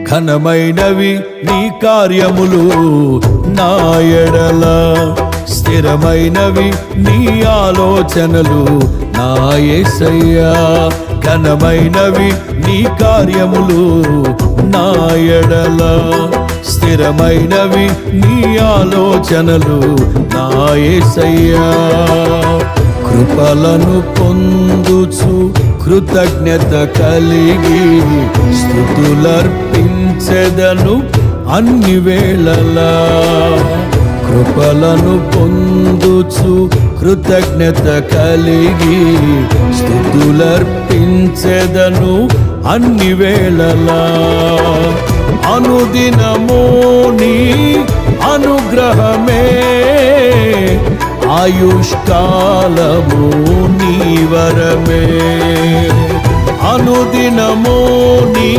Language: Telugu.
ఘనమైనవి నీ కార్యములు నా ఎడల, స్థిరమైనవి నీ ఆలోచనలు నా యేసయ్యా. ఘనమైనవి నీ కార్యములు నా ఎడల, స్థిరమైనవి నీ ఆలోచనలు నా యేసయ్యా. కృపలను పొందుచు కృతజ్ఞత కలిగి స్తుతులర్పించెదను అన్ని వేళలా. కృపలను పొందుచు కృతజ్ఞత కలిగి స్తుతులర్పించెదను అన్ని వేళలా. అనుదినము నీ అనుగ్రహమే, ఆయుష్కాలము నీ వరమే. అనుదినము నీ